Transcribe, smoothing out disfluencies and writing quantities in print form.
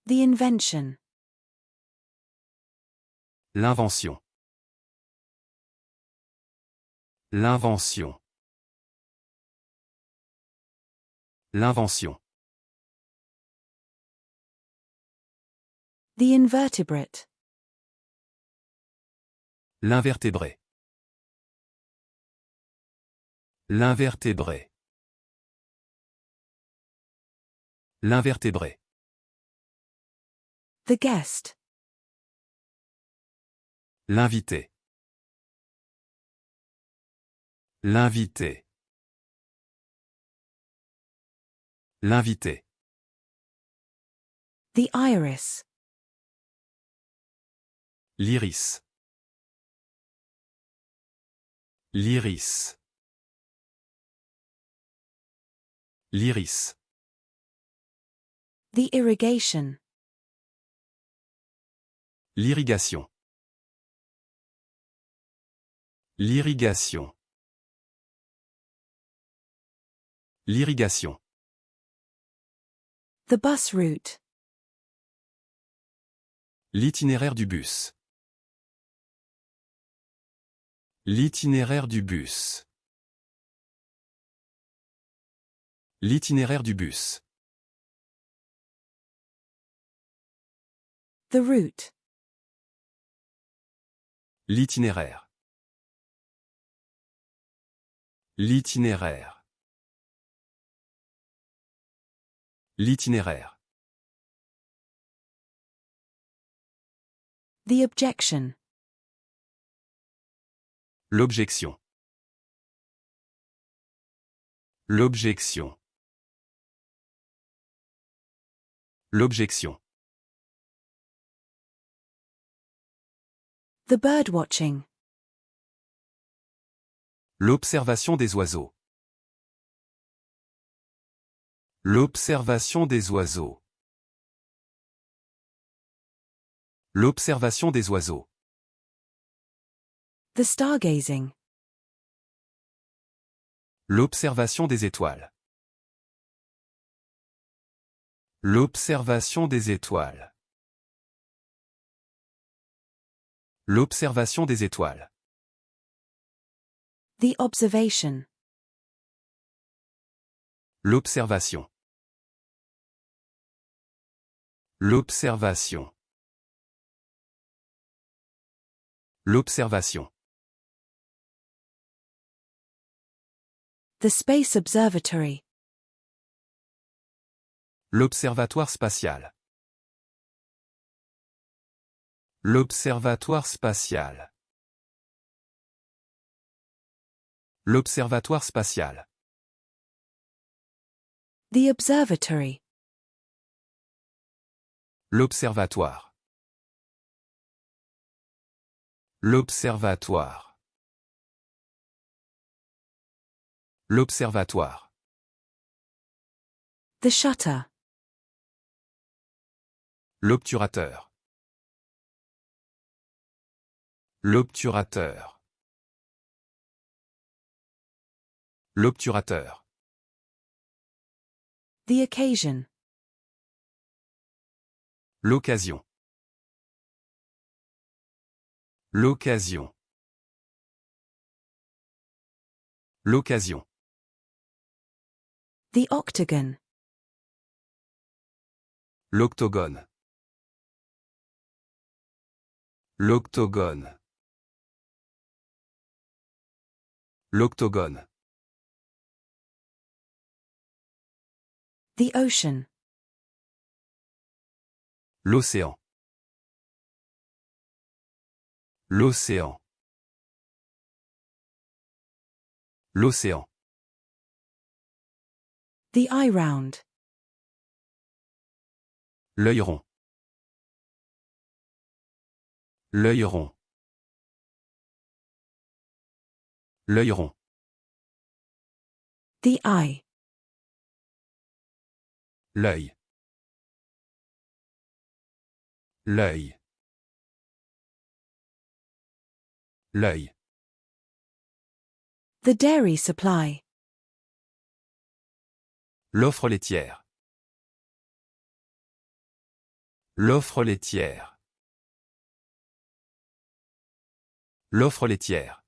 The invention. L'invention. L'invention. L'invention. The invertebrate. L'invertébré. L'invertébré. L'invertébré. The guest. L'invité. L'invité. L'invité. The iris. L'iris. L'iris. L'iris. The irrigation. L'irrigation. L'irrigation. L'irrigation. The bus route. L'itinéraire du bus. L'itinéraire du bus. L'itinéraire du bus. The route. L'itinéraire. L'itinéraire. L'itinéraire. The objection. L'objection. L'objection. L'objection. The birdwatching. L'observation des oiseaux. L'observation des oiseaux. L'observation des oiseaux. The stargazing. L'observation des étoiles. L'observation des étoiles. L'observation des étoiles. The observation. L'observation. L'observation. L'observation. The space observatory. L'observatoire spatial. L'observatoire spatial. L'observatoire spatial. The observatory. L'observatoire. L'observatoire. L'observatoire. The shutter. L'obturateur. L'obturateur. L'obturateur. The occasion. L'occasion. L'occasion. L'occasion. The octagon. L'octogone. L'octogone. L'octogone. The ocean. L'océan. L'océan. L'océan. The eye round. L'œil rond. L'œil rond. L'œil rond. The eye. L'œil. L'œil. L'œil. The dairy supply. L'offre laitière. L'offre laitière. L'offre laitière.